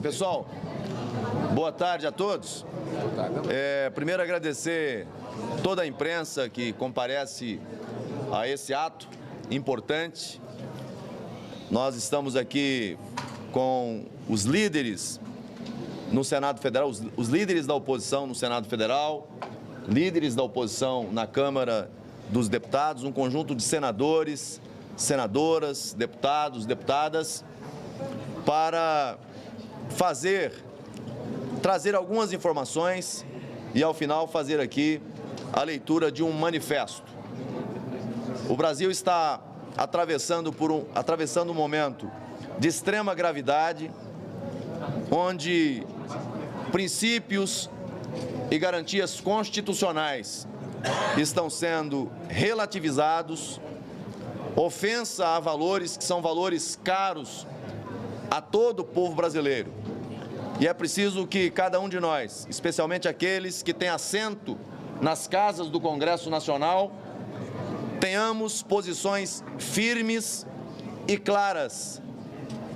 Pessoal, boa tarde a todos. Primeiro agradecer toda a imprensa que comparece a esse ato importante. Nós estamos aqui com os líderes no Senado Federal, os líderes da oposição no Senado Federal, líderes da oposição na Câmara dos Deputados, um conjunto de senadores, senadoras, deputados, deputadas, para trazer algumas informações e, ao final, fazer aqui a leitura de um manifesto. O Brasil está atravessando um momento de extrema gravidade, onde princípios e garantias constitucionais estão sendo relativizados, ofensa a valores que são valores caros a todo o povo brasileiro. E é preciso que cada um de nós, especialmente aqueles que têm assento nas casas do Congresso Nacional, tenhamos posições firmes e claras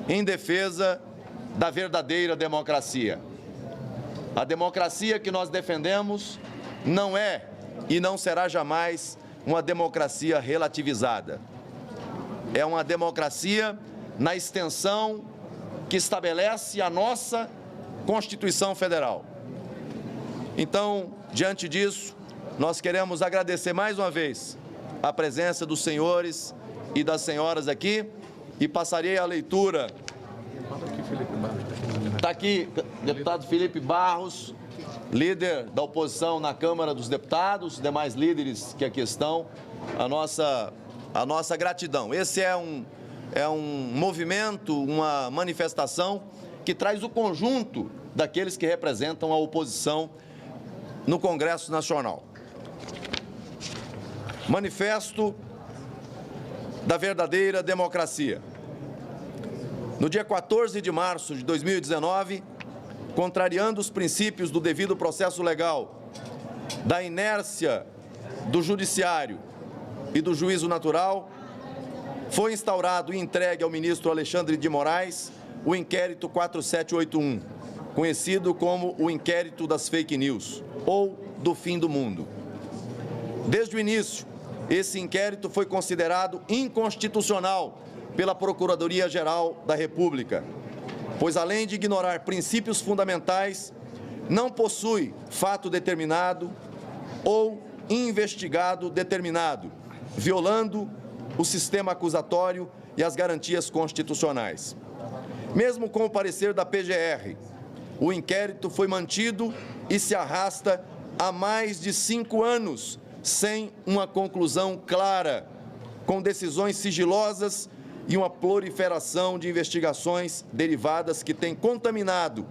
em defesa da verdadeira democracia. A democracia que nós defendemos não é e não será jamais uma democracia relativizada. É uma democracia na extensão que estabelece a nossa Constituição Federal. Então, diante disso, nós queremos agradecer mais uma vez a presença dos senhores e das senhoras aqui e passarei a leitura. Está aqui, deputado Felipe Barros, líder da oposição na Câmara dos Deputados, demais líderes que aqui estão, a nossa gratidão. Esse é um movimento, uma manifestação que traz o conjunto daqueles que representam a oposição no Congresso Nacional. Manifesto da verdadeira democracia. No dia 14 de março de 2019, contrariando os princípios do devido processo legal, da inércia do judiciário e do juízo natural, foi instaurado e entregue ao ministro Alexandre de Moraes o inquérito 4781, conhecido como o inquérito das fake news, ou do fim do mundo. Desde o início, esse inquérito foi considerado inconstitucional pela Procuradoria-Geral da República, pois, além de ignorar princípios fundamentais, não possui fato determinado ou investigado determinado, violando o sistema acusatório e as garantias constitucionais. Mesmo com o parecer da PGR, o inquérito foi mantido e se arrasta há mais de 5 anos, sem uma conclusão clara, com decisões sigilosas e uma proliferação de investigações derivadas que têm contaminado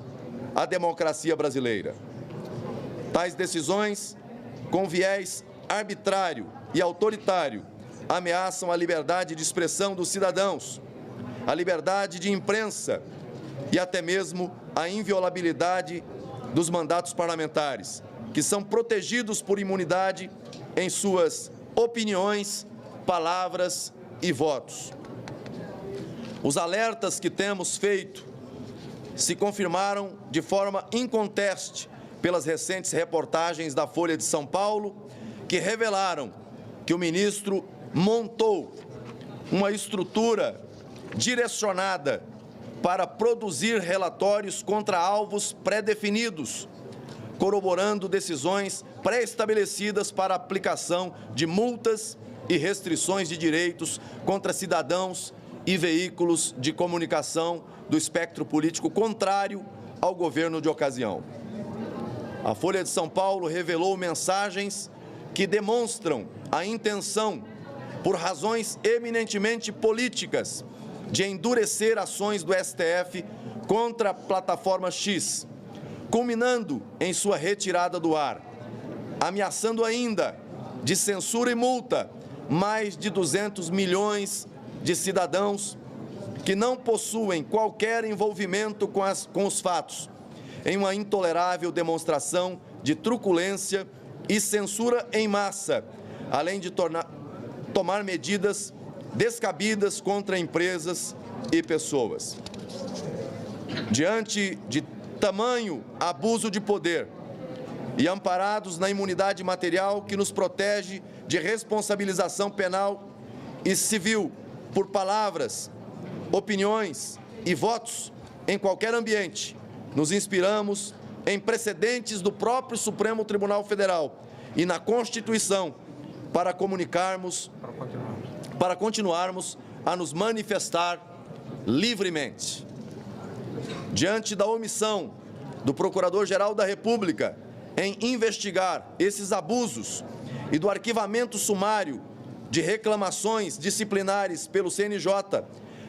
a democracia brasileira. Tais decisões, com viés arbitrário e autoritário, ameaçam a liberdade de expressão dos cidadãos, a liberdade de imprensa e até mesmo a inviolabilidade dos mandatos parlamentares, que são protegidos por imunidade em suas opiniões, palavras e votos. Os alertas que temos feito se confirmaram de forma inconteste pelas recentes reportagens da Folha de São Paulo, que revelaram que o ministro montou uma estrutura direcionada para produzir relatórios contra alvos pré-definidos, corroborando decisões pré-estabelecidas para aplicação de multas e restrições de direitos contra cidadãos e veículos de comunicação do espectro político contrário ao governo de ocasião. A Folha de São Paulo revelou mensagens que demonstram a intenção, por razões eminentemente políticas, de endurecer ações do STF contra a plataforma X, culminando em sua retirada do ar, ameaçando ainda de censura e multa mais de 200 milhões de cidadãos que não possuem qualquer envolvimento com os fatos, em uma intolerável demonstração de truculência e censura em massa, além de tomar medidas descabidas contra empresas e pessoas. Diante de tamanho abuso de poder e amparados na imunidade material que nos protege de responsabilização penal e civil por palavras, opiniões e votos em qualquer ambiente, nos inspiramos em precedentes do próprio Supremo Tribunal Federal e na Constituição para continuarmos a nos manifestar livremente. Diante da omissão do Procurador-Geral da República em investigar esses abusos e do arquivamento sumário de reclamações disciplinares pelo CNJ,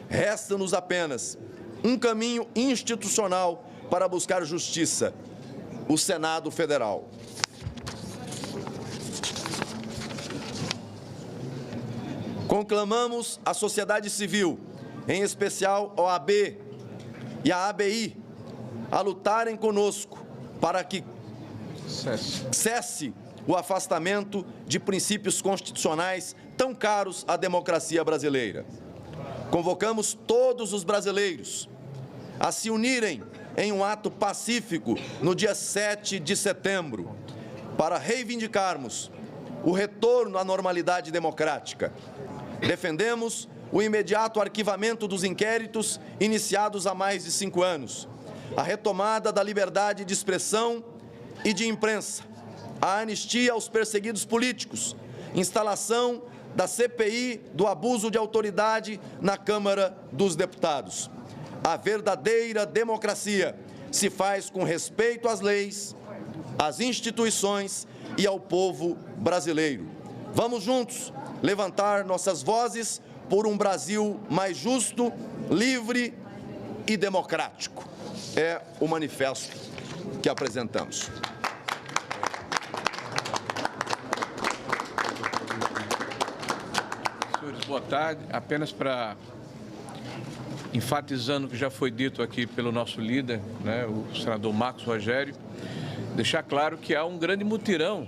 resta-nos apenas um caminho institucional para buscar justiça: o Senado Federal. Conclamamos a sociedade civil, em especial a OAB e a ABI, a lutarem conosco para que cesse o afastamento de princípios constitucionais tão caros à democracia brasileira. Convocamos todos os brasileiros a se unirem em um ato pacífico no dia 7 de setembro, para reivindicarmos o retorno à normalidade democrática. Defendemos o imediato arquivamento dos inquéritos iniciados há mais de 5 anos, a retomada da liberdade de expressão e de imprensa, a anistia aos perseguidos políticos, instalação da CPI do abuso de autoridade na Câmara dos Deputados. A verdadeira democracia se faz com respeito às leis, às instituições e ao povo brasileiro. Vamos juntos levantar nossas vozes por um Brasil mais justo, livre e democrático. É o manifesto que apresentamos. Senhores, boa tarde. Apenas para enfatizando o que já foi dito aqui pelo nosso líder, o senador Marcos Rogério, deixar claro que há um grande mutirão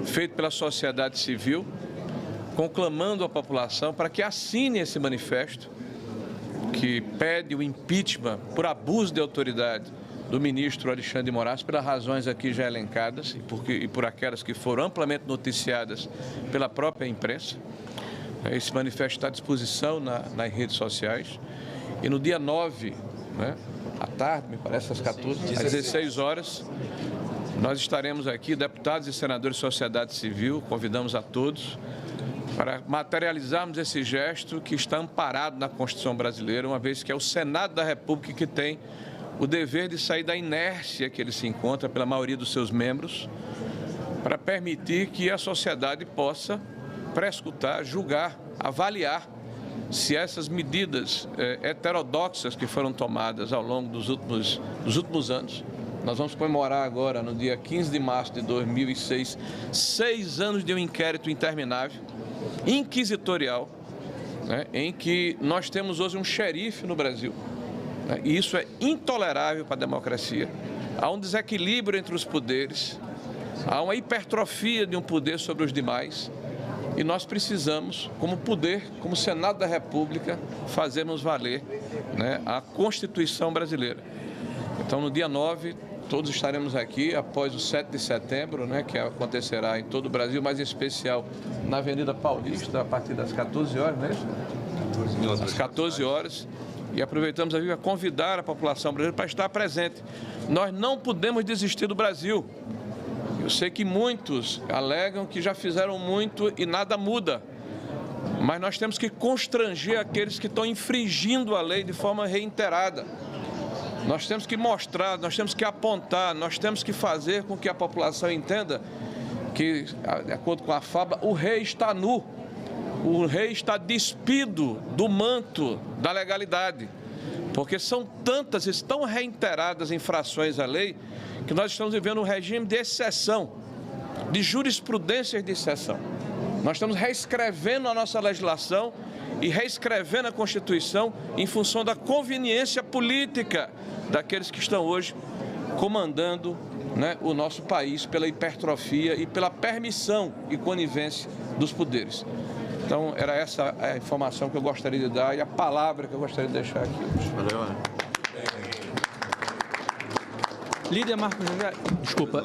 feito pela sociedade civil, conclamando a população para que assine esse manifesto que pede o impeachment por abuso de autoridade do ministro Alexandre de Moraes, pelas razões aqui já elencadas e por aquelas que foram amplamente noticiadas pela própria imprensa. Esse manifesto está à disposição nas redes sociais. E no dia 9, à tarde, me parece, às 16 horas, nós estaremos aqui, deputados e senadores de sociedade civil, convidamos a todos para materializarmos esse gesto que está amparado na Constituição brasileira, uma vez que é o Senado da República que tem o dever de sair da inércia que ele se encontra pela maioria dos seus membros, para permitir que a sociedade possa prescrutar, julgar, avaliar se essas medidas heterodoxas que foram tomadas ao longo dos últimos anos. Nós vamos comemorar agora, no dia 15 de março de 2006, 6 anos de um inquérito interminável, inquisitorial, em que nós temos hoje um xerife no Brasil. E isso é intolerável para a democracia. Há um desequilíbrio entre os poderes, há uma hipertrofia de um poder sobre os demais. E nós precisamos, como poder, como Senado da República, fazermos valer a Constituição brasileira. Então, no dia 9, todos estaremos aqui, após o 7 de setembro, que acontecerá em todo o Brasil, mas em especial na Avenida Paulista, a partir das 14 horas, não é isso? Às 14 horas. E aproveitamos aqui para convidar a população brasileira para estar presente. Nós não podemos desistir do Brasil. Eu sei que muitos alegam que já fizeram muito e nada muda, mas nós temos que constranger aqueles que estão infringindo a lei de forma reiterada. Nós temos que mostrar, nós temos que apontar, nós temos que fazer com que a população entenda que, de acordo com a fábula, o rei está nu, o rei está despido do manto da legalidade, porque são tantas e tão reiteradas infrações à lei que nós estamos vivendo um regime de exceção, de jurisprudências de exceção. Nós estamos reescrevendo a nossa legislação e reescrevendo a Constituição em função da conveniência política daqueles que estão hoje comandando o nosso país pela hipertrofia e pela permissão e conivência dos poderes. Então, era essa a informação que eu gostaria de dar e a palavra que eu gostaria de deixar aqui hoje. Valeu. Líder Marcos José, desculpa,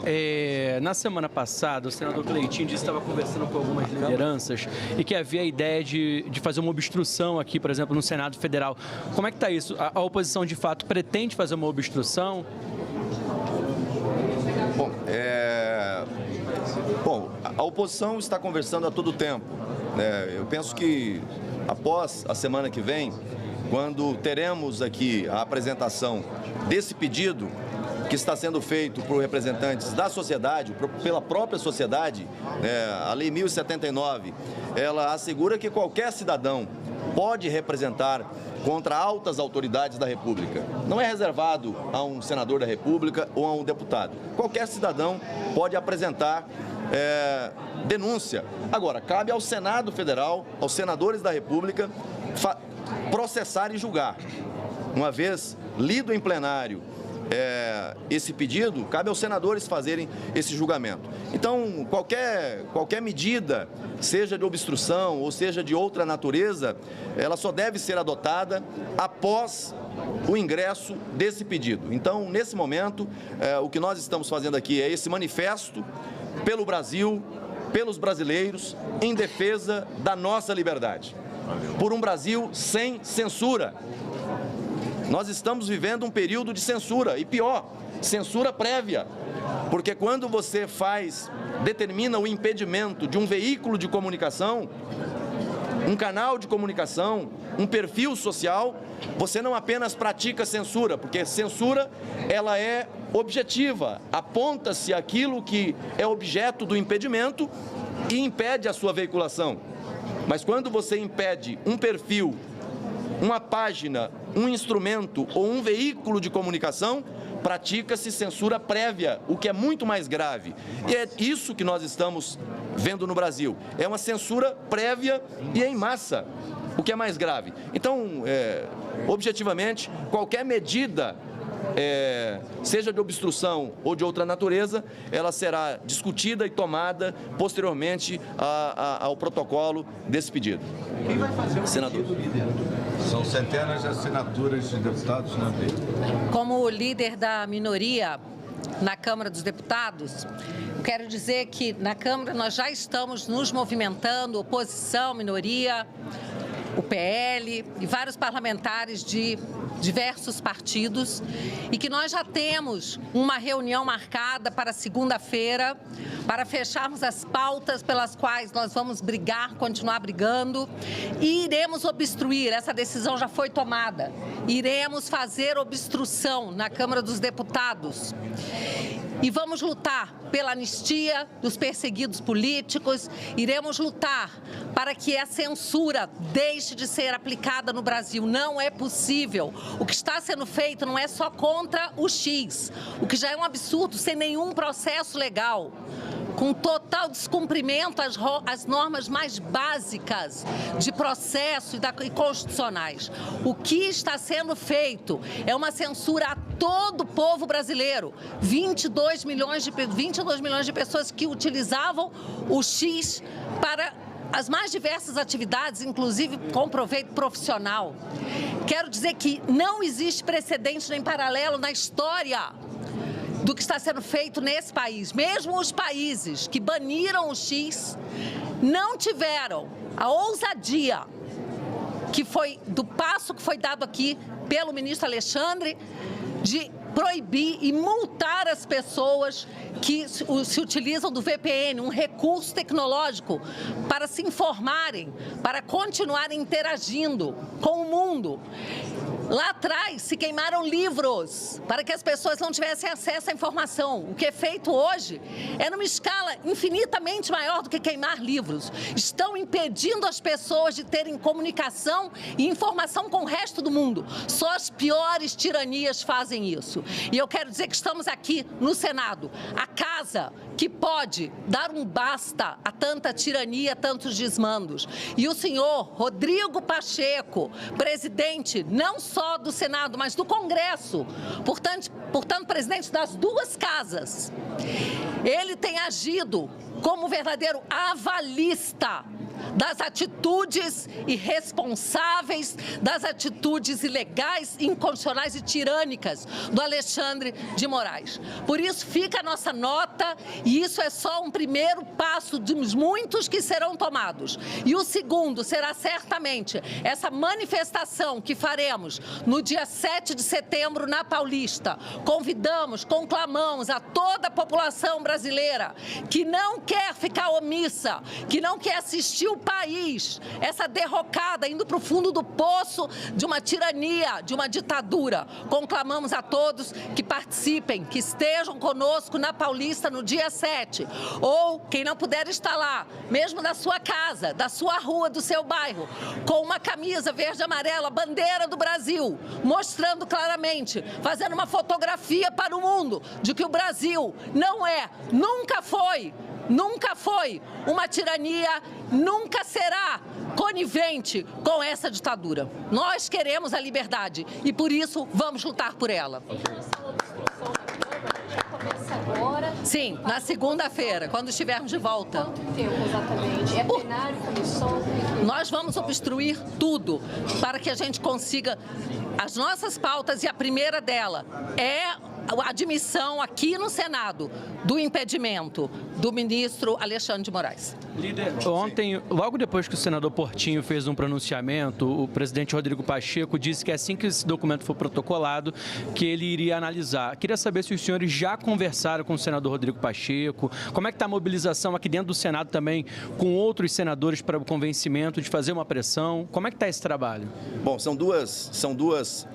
na semana passada o senador Cleitinho disse que estava conversando com algumas lideranças e que havia a ideia de fazer uma obstrução aqui, por exemplo, no Senado Federal. Como é que está isso? A oposição, de fato, pretende fazer uma obstrução? Bom, a oposição está conversando a todo tempo. Eu penso que após a semana que vem, quando teremos aqui a apresentação desse pedido que está sendo feito por representantes da sociedade, pela própria sociedade, a Lei 1079, ela assegura que qualquer cidadão pode representar contra altas autoridades da República. Não é reservado a um senador da República ou a um deputado. Qualquer cidadão pode apresentar denúncia. Agora, cabe ao Senado Federal, aos senadores da República, processar e julgar. Uma vez lido em plenário esse pedido, cabe aos senadores fazerem esse julgamento. Então, qualquer medida, seja de obstrução ou seja de outra natureza, ela só deve ser adotada após o ingresso desse pedido. Então, nesse momento, o que nós estamos fazendo aqui é esse manifesto pelo Brasil, pelos brasileiros, em defesa da nossa liberdade. Por um Brasil sem censura. Nós estamos vivendo um período de censura, e pior, censura prévia, porque quando você determina o impedimento de um veículo de comunicação, um canal de comunicação, um perfil social, você não apenas pratica censura, porque censura, ela é objetiva, aponta-se aquilo que é objeto do impedimento e impede a sua veiculação. Mas quando você impede um perfil, uma página, um instrumento ou um veículo de comunicação, pratica-se censura prévia, o que é muito mais grave. E é isso que nós estamos vendo no Brasil. É uma censura prévia e em massa, o que é mais grave. Então, objetivamente, qualquer medida, seja de obstrução ou de outra natureza, ela será discutida e tomada posteriormente ao protocolo desse pedido. Quem vai fazer o senador? Pedido, líder? São centenas de assinaturas de deputados, né? Como líder da minoria na Câmara dos Deputados, quero dizer que na Câmara nós já estamos nos movimentando, oposição, minoria, o PL e vários parlamentares de diversos partidos, e que nós já temos uma reunião marcada para segunda-feira para fecharmos as pautas pelas quais nós vamos brigar, continuar brigando, e iremos obstruir, essa decisão já foi tomada, iremos fazer obstrução na Câmara dos Deputados. E vamos lutar pela anistia dos perseguidos políticos, iremos lutar para que a censura deixe de ser aplicada no Brasil. Não é possível. O que está sendo feito não é só contra o X, o que já é um absurdo, sem nenhum processo legal, com total descumprimento às normas mais básicas de processo e constitucionais. O que está sendo feito é uma censura a todo o povo brasileiro. 22 milhões de pessoas que utilizavam o X para as mais diversas atividades, inclusive com proveito profissional. Quero dizer que não existe precedente nem paralelo na história do que está sendo feito nesse país. Mesmo os países que baniram o X não tiveram a ousadia do passo que foi dado aqui pelo ministro Alexandre de proibir e multar as pessoas que se utilizam do VPN, um recurso tecnológico para se informarem, para continuarem interagindo com o mundo. Lá atrás se queimaram livros para que as pessoas não tivessem acesso à informação. O que é feito hoje é numa escala infinitamente maior do que queimar livros. Estão impedindo as pessoas de terem comunicação e informação com o resto do mundo. Só as piores tiranias fazem isso. E eu quero dizer que estamos aqui no Senado, a casa que pode dar um basta a tanta tirania, a tantos desmandos. E o senhor Rodrigo Pacheco, presidente não só do Senado, mas do Congresso, portanto, presidente das duas casas, ele tem agido como verdadeiro avalista das atitudes irresponsáveis, das atitudes ilegais, inconstitucionais e tirânicas do Alexandre de Moraes. Por isso fica a nossa nota, e isso é só um primeiro passo dos muitos que serão tomados. E o segundo será certamente essa manifestação que faremos no dia 7 de setembro na Paulista. Convidamos, conclamamos a toda a população brasileira que não quer ficar omissa, que não quer assistir o país, essa derrocada, indo para o fundo do poço de uma tirania, de uma ditadura. Conclamamos a todos que participem, que estejam conosco na Paulista no dia 7. Ou, quem não puder estar lá, mesmo da sua casa, da sua rua, do seu bairro, com uma camisa verde e amarela, bandeira do Brasil, mostrando claramente, fazendo uma fotografia para o mundo de que o Brasil não é, nunca foi uma tirania, nunca será conivente com essa ditadura. Nós queremos a liberdade e, por isso, vamos lutar por ela. Sim, na segunda-feira, quando estivermos de volta. Quanto tempo exatamente? É plenário, comissão? Nós vamos obstruir tudo para que a gente consiga as nossas pautas, e a primeira dela é a admissão aqui no Senado do impedimento do ministro Alexandre de Moraes. Líder, ontem, logo depois que o senador Portinho fez um pronunciamento, o presidente Rodrigo Pacheco disse que assim que esse documento for protocolado, que ele iria analisar. Queria saber se os senhores já conversaram com o senador Rodrigo Pacheco, como é que está a mobilização aqui dentro do Senado também, com outros senadores para o convencimento de fazer uma pressão. Como é que está esse trabalho? Bom, são duas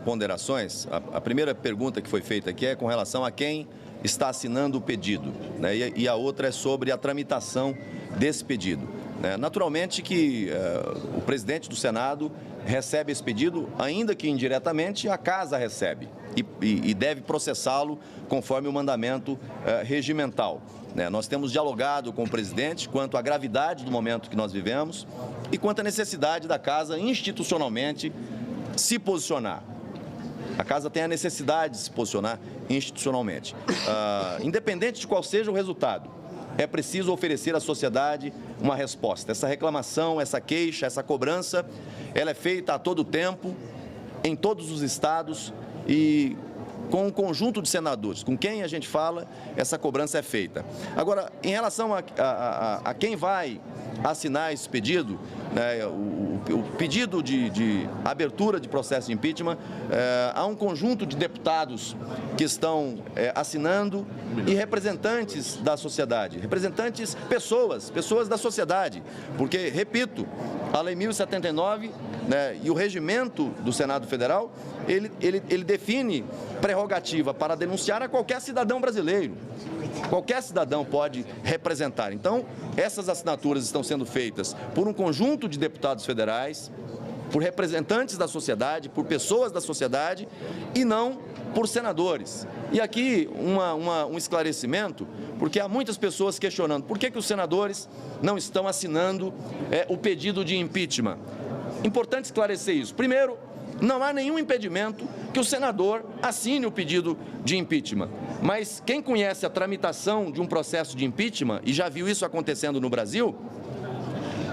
ponderações. A primeira pergunta que foi feita aqui é com relação a quem está assinando o pedido, né? E a outra é sobre a tramitação desse pedido, né? Naturalmente que o presidente do Senado recebe esse pedido, ainda que indiretamente a Casa recebe e deve processá-lo conforme o mandamento regimental, né? Nós temos dialogado com o presidente quanto à gravidade do momento que nós vivemos e quanto à necessidade da Casa institucionalmente se posicionar. A Casa tem a necessidade de se posicionar institucionalmente. Independente de qual seja o resultado, é preciso oferecer à sociedade uma resposta. Essa reclamação, essa queixa, essa cobrança, ela é feita a todo tempo, em todos os estados e com um conjunto de senadores. Com quem a gente fala, essa cobrança é feita. Agora, em relação a quem vai assinar esse pedido, né, o pedido de abertura de processo de impeachment, há um conjunto de deputados que estão assinando e representantes da sociedade, representantes, pessoas da sociedade, porque, repito, a Lei 1079, né, e o regimento do Senado Federal, ele define prerrogativa para denunciar a qualquer cidadão brasileiro. Qualquer cidadão pode representar. Então, essas assinaturas estão sendo feitas por um conjunto de deputados federais, por representantes da sociedade, por pessoas da sociedade e não por senadores. E aqui um esclarecimento, porque há muitas pessoas questionando por que os senadores não estão assinando o pedido de impeachment. Importante esclarecer isso. Primeiro, não há nenhum impedimento que o senador assine o pedido de impeachment. Mas quem conhece a tramitação de um processo de impeachment, e já viu isso acontecendo no Brasil,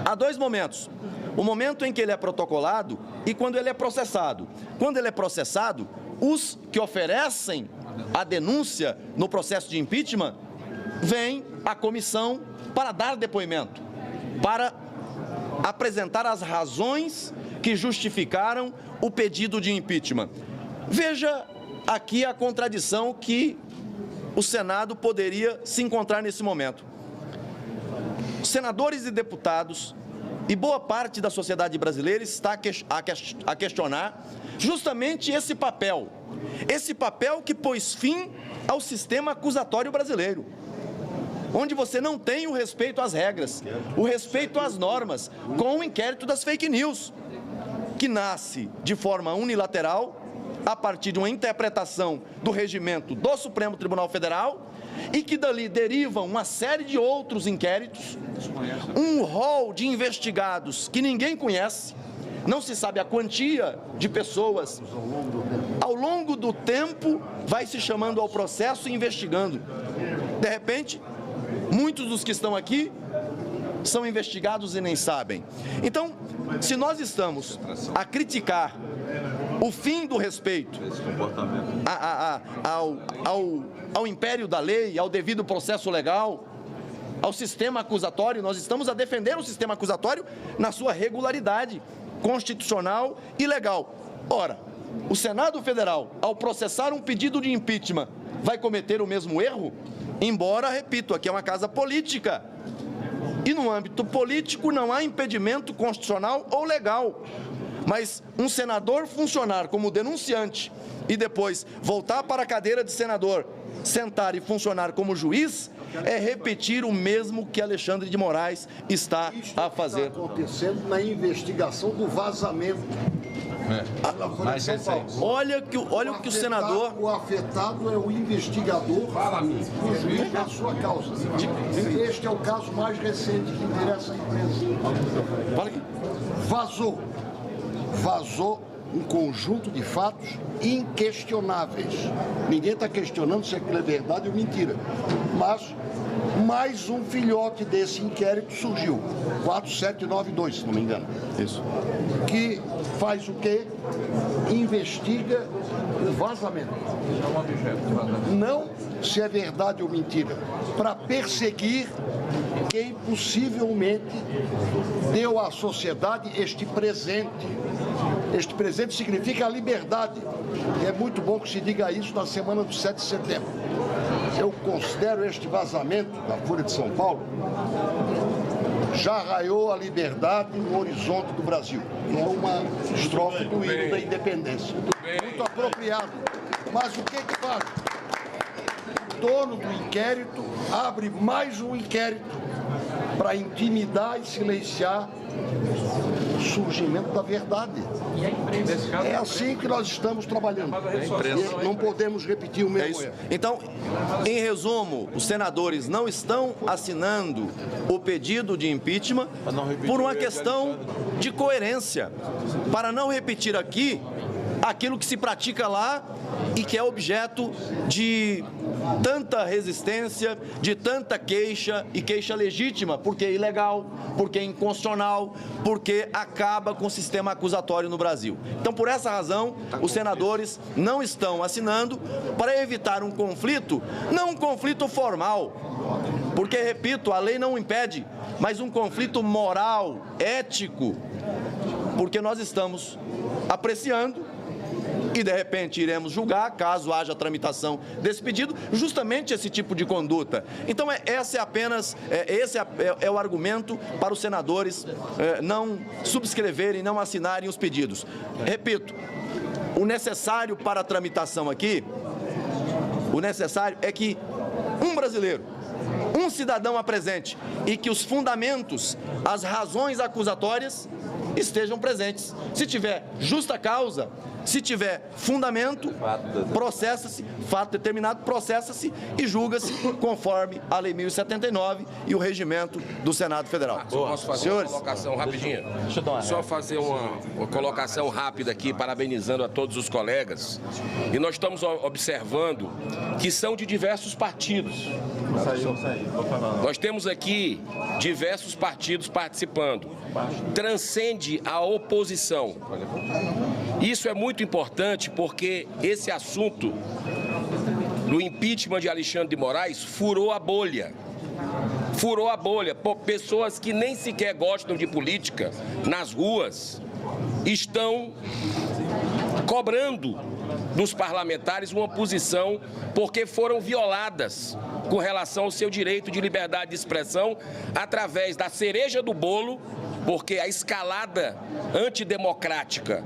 há dois momentos. O momento em que ele é protocolado e quando ele é processado. Quando ele é processado, os que oferecem a denúncia no processo de impeachment vêm à comissão para dar depoimento, para apresentar as razões que justificaram o pedido de impeachment. Veja aqui a contradição que o Senado poderia se encontrar nesse momento. Senadores e deputados e boa parte da sociedade brasileira está a questionar justamente esse papel que pôs fim ao sistema acusatório brasileiro, onde você não tem o respeito às regras, o respeito às normas, com o inquérito das fake news, que nasce de forma unilateral, a partir de uma interpretação do regimento do Supremo Tribunal Federal, e que dali derivam uma série de outros inquéritos, um rol de investigados que ninguém conhece, não se sabe a quantia de pessoas. Ao longo do tempo, vai se chamando ao processo e investigando. De repente, muitos dos que estão aqui são investigados e nem sabem. Então, se nós estamos a criticar o fim do respeito ao império da lei, ao devido processo legal, ao sistema acusatório, nós estamos a defender o sistema acusatório na sua regularidade constitucional e legal. Ora, o Senado Federal, ao processar um pedido de impeachment, vai cometer o mesmo erro? Embora, repito, aqui é uma casa política. E no âmbito político não há impedimento constitucional ou legal. Mas um senador funcionar como denunciante e depois voltar para a cadeira de senador, sentar e funcionar como juiz, é repetir o mesmo que Alexandre de Moraes está a fazer. Está acontecendo na investigação do vazamento. Mais recente. Olha o que o senador... O afetado é o investigador da sua causa. Este é o caso mais recente que interessa à imprensa. Fala aqui. Vazou um conjunto de fatos inquestionáveis. Ninguém está questionando se aquilo é verdade ou mentira. Mas mais um filhote desse inquérito surgiu. 4792, se não me engano. Isso. Que faz o quê? Investiga o vazamento. Não se é verdade ou mentira. Para perseguir quem possivelmente deu à sociedade este presente. Este presente significa a liberdade. E é muito bom que se diga isso na semana do 7 de setembro. Eu considero este vazamento da Folha de São Paulo já raiou a liberdade no horizonte do Brasil. É uma estrofe do hino da independência. Muito apropriado. Mas o que faz? O dono do inquérito abre mais um inquérito para intimidar e silenciar o surgimento da verdade. É assim que nós estamos trabalhando. E não podemos repetir o mesmo erro. Então, em resumo, os senadores não estão assinando o pedido de impeachment por uma questão de coerência, para não repetir aqui aquilo que se pratica lá e que é objeto de tanta resistência, de tanta queixa, e queixa legítima, porque é ilegal, porque é inconstitucional, porque acaba com o sistema acusatório no Brasil. Então, por essa razão, os senadores não estão assinando para evitar um conflito, não um conflito formal, porque, repito, a lei não impede, mas um conflito moral, ético, porque nós estamos apreciando e, de repente, iremos julgar, caso haja tramitação desse pedido, justamente esse tipo de conduta. Então, esse é o argumento para os senadores não subscreverem, não assinarem os pedidos. Repito, o necessário para a tramitação aqui, o necessário é que um brasileiro, um cidadão apresente e que os fundamentos, as razões acusatórias estejam presentes. Se tiver justa causa, se tiver fundamento, processa-se, fato determinado, processa-se e julga-se conforme a Lei 1079 e o regimento do Senado Federal. Posso fazer uma colocação rapidinha? Só fazer uma colocação rápida aqui, parabenizando a todos os colegas. E nós estamos observando que são de diversos partidos. Nós temos aqui diversos partidos participando. Transcende a oposição. Isso é muito importante porque esse assunto do impeachment de Alexandre de Moraes furou a bolha. Furou a bolha. Pessoas que nem sequer gostam de política nas ruas estão cobrando dos parlamentares uma posição porque foram violadas com relação ao seu direito de liberdade de expressão através da cereja do bolo, porque a escalada antidemocrática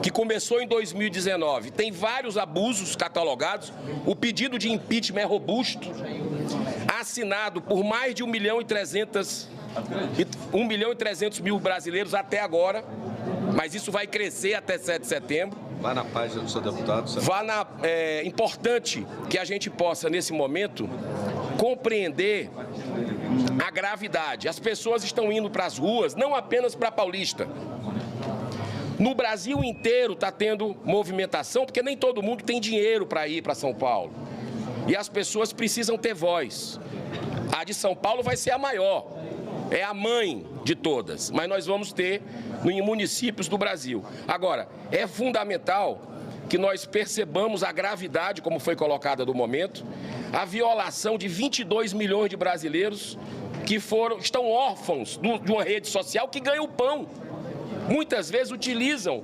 que começou em 2019 tem vários abusos catalogados. O pedido de impeachment é robusto, assinado por mais de 1.300.000 brasileiros até agora, mas isso vai crescer até 7 de setembro. Vá na página do seu deputado. É importante que a gente possa, nesse momento, compreender a gravidade. As pessoas estão indo para as ruas, não apenas para Paulista. No Brasil inteiro está tendo movimentação, porque nem todo mundo tem dinheiro para ir para São Paulo. E as pessoas precisam ter voz. A de São Paulo vai ser a maior. é a mãe de todas, mas nós vamos ter em municípios do Brasil. Agora, é fundamental que nós percebamos a gravidade, como foi colocada no momento, a violação de 22 milhões de brasileiros que estão órfãos de uma rede social que ganha o pão. Muitas vezes utilizam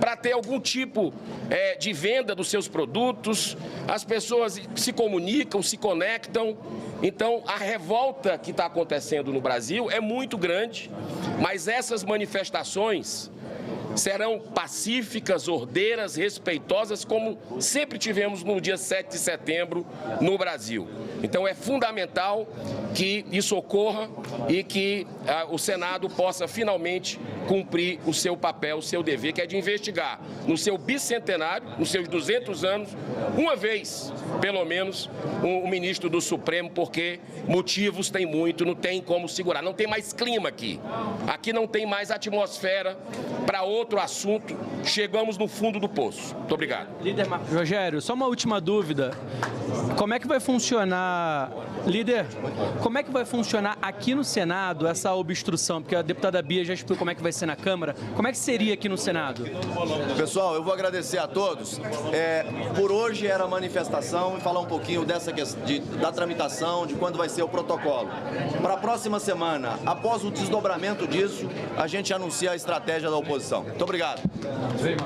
para ter algum tipo de venda dos seus produtos, as pessoas se comunicam, se conectam. Então, a revolta que está acontecendo no Brasil é muito grande, mas essas manifestações serão pacíficas, ordeiras, respeitosas, como sempre tivemos no dia 7 de setembro no Brasil. Então, é fundamental que isso ocorra e que o Senado possa finalmente cumprir o seu papel, o seu dever, que é de investigar no seu bicentenário, nos seus 200 anos, uma vez, pelo menos, o ministro do Supremo, porque motivos tem muito, não tem como segurar. Não tem mais clima aqui. Aqui não tem mais atmosfera para outro assunto. Chegamos no fundo do poço. Muito obrigado. Líder Marcos Rogério, só uma última dúvida. Como é que vai funcionar, líder, como é que vai funcionar aqui no Senado essa obstrução? Porque a deputada Bia já explicou como é que vai ser na Câmara. Como é que seria aqui no Senado? Pessoal, eu vou agradecer a todos. Por hoje era a manifestação e falar um pouquinho da tramitação, de quando vai ser o protocolo. Para a próxima semana, após o desdobramento disso, a gente anuncia a estratégia da oposição. Muito obrigado. Sim,